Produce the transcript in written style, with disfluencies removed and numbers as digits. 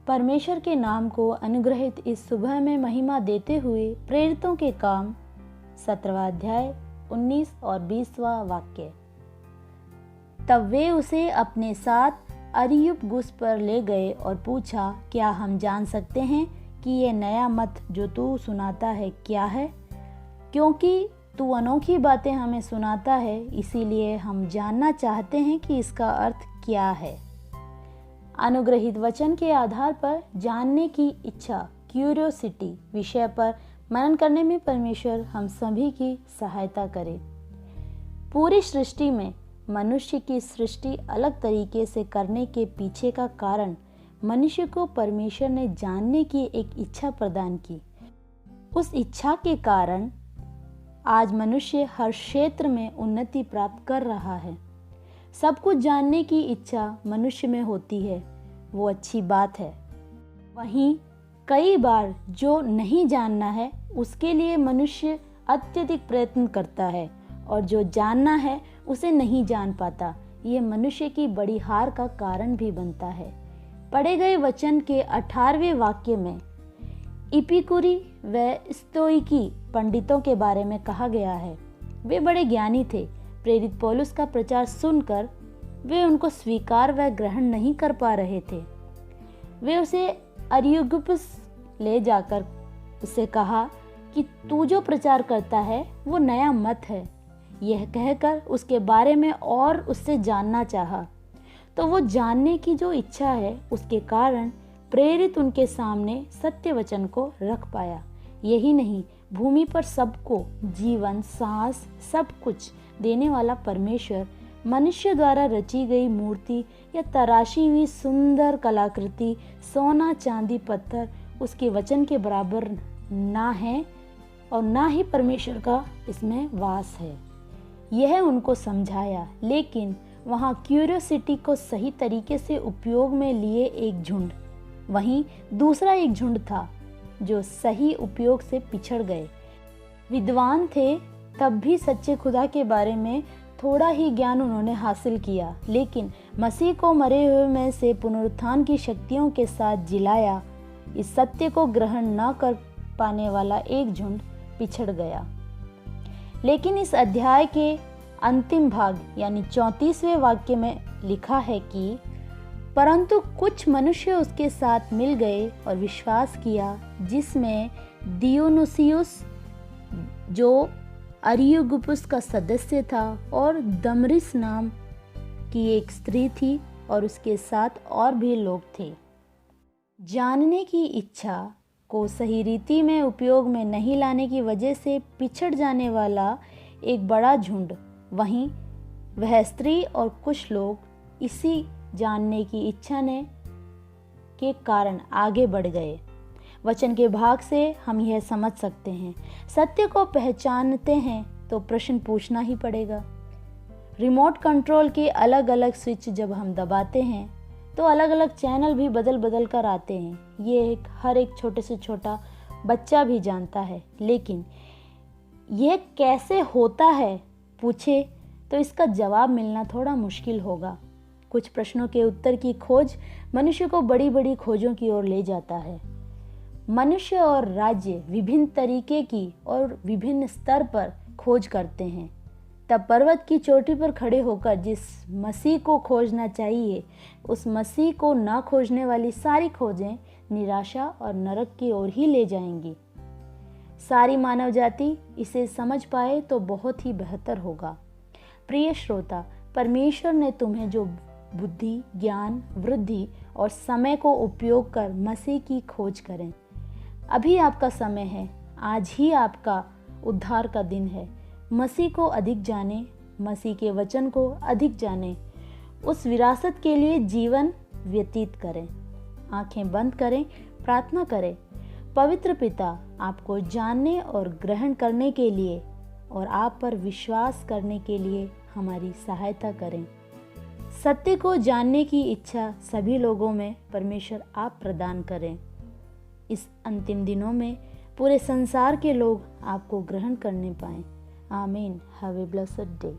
परमेश्वर के नाम को अनुग्रहित इस सुबह में महिमा देते हुए प्रेरितों के काम 17वां अध्याय 19 और 20वां वाक्य। तब वे उसे अपने साथ अरियुपगुस पर ले गए और पूछा, क्या हम जान सकते हैं कि ये नया मत जो तू सुनाता है क्या है? क्योंकि तू अनोखी बातें हमें सुनाता है, इसीलिए हम जानना चाहते हैं कि इसका अर्थ क्या है। अनुग्रहित वचन के आधार पर जानने की इच्छा, क्यूरियोसिटी विषय पर मनन करने में परमेश्वर हम सभी की सहायता करे। पूरी सृष्टि में मनुष्य की सृष्टि अलग तरीके से करने के पीछे का कारण मनुष्य को परमेश्वर ने जानने की एक इच्छा प्रदान की। उस इच्छा के कारण आज मनुष्य हर क्षेत्र में उन्नति प्राप्त कर रहा है। सब कुछ जानने की इच्छा मनुष्य में होती है, वो अच्छी बात है। वहीं कई बार जो नहीं जानना है उसके लिए मनुष्य अत्यधिक प्रयत्न करता है और जो जानना है उसे नहीं जान पाता। ये मनुष्य की बड़ी हार का कारण भी बनता है। पढ़े गए वचन के 18वें वाक्य में इपिकुरी व स्तोइकी पंडितों के बारे में कहा गया है। वे बड़े ज्ञानी थे। प्रेरित पौलुस का प्रचार सुनकर वे उनको स्वीकार व ग्रहण नहीं कर पा रहे थे। वे उसे अरियुपगुस ले जाकर उससे कहा कि तू जो प्रचार करता है वो नया मत है। यह कहकर उसके बारे में और उससे जानना चाहा। तो वो जानने की जो इच्छा है उसके कारण प्रेरित उनके सामने सत्य वचन को रख पाया। यही नहीं, भूमि पर सबको जीवन, सांस, सब कुछ देने वाला परमेश्वर मनुष्य द्वारा रची गई मूर्ति या तराशी हुई सुंदर कलाकृति, सोना, चांदी, पत्थर उसके वचन के बराबर ना है और ना ही परमेश्वर का इसमें वास है। यह उनको समझाया, लेकिन वहाँ क्यूरियोसिटी को सही तरीके से उपयोग में लिए एक झुंड, वहीं दूसरा एक झुंड था जो सही उपयोग से पिछड़ गए। विद्वान थे, तब भी सच्चे खुदा के बारे में थोड़ा ही ज्ञान उन्होंने हासिल किया, लेकिन मसीह को मरे हुए में से पुनरुत्थान की शक्तियों के साथ जिलाया। इस सत्य को ग्रहण न कर पाने वाला एक झुंड पिछड़ गया। लेकिन इस अध्याय के अंतिम भाग यानी 34वें वाक्य में लिखा है कि परंतु कुछ मनुष्य उसके साथ मिल गए और विश्वास किया, जिसमें दियोनुसियुस जो अरियुपगुस का सदस्य था और दमरिस नाम की एक स्त्री थी और उसके साथ और भी लोग थे। जानने की इच्छा को सही रीति में उपयोग में नहीं लाने की वजह से पिछड़ जाने वाला एक बड़ा झुंड, वहीं वह स्त्री और कुछ लोग इसी जानने की इच्छा ने के कारण आगे बढ़ गए। वचन के भाग से हम यह समझ सकते हैं, सत्य को पहचानते हैं तो प्रश्न पूछना ही पड़ेगा। रिमोट कंट्रोल के अलग अलग स्विच जब हम दबाते हैं तो अलग अलग चैनल भी बदल बदल कर आते हैं। ये हर एक छोटे से छोटा बच्चा भी जानता है, लेकिन यह कैसे होता है पूछे तो इसका जवाब मिलना थोड़ा मुश्किल होगा। कुछ प्रश्नों के उत्तर की खोज मनुष्य को बड़ी बड़ी खोजों की ओर ले जाता है। मनुष्य और राज्य विभिन्न तरीके की और विभिन्न स्तर पर खोज करते हैं। तब पर्वत की चोटी पर खड़े होकर जिस मसीह को खोजना चाहिए, उस मसीह को ना खोजने वाली सारी खोजें निराशा और नरक की ओर ही ले जाएंगी। सारी मानव जाति इसे समझ पाए तो बहुत ही बेहतर होगा। प्रिय श्रोता, परमेश्वर ने तुम्हें जो बुद्धि, ज्ञान, वृद्धि और समय को उपयोग कर मसीह की खोज करें। अभी आपका समय है, आज ही आपका उद्धार का दिन है। मसीह को अधिक जाने, मसीह के वचन को अधिक जाने, उस विरासत के लिए जीवन व्यतीत करें। आंखें बंद करें, प्रार्थना करें। पवित्र पिता, आपको जानने और ग्रहण करने के लिए और आप पर विश्वास करने के लिए हमारी सहायता करें। सत्य को जानने की इच्छा सभी लोगों में परमेश्वर आप प्रदान करें। इस अंतिम दिनों में पूरे संसार के लोग आपको ग्रहण करने पाएं। आमीन। Have a blessed day.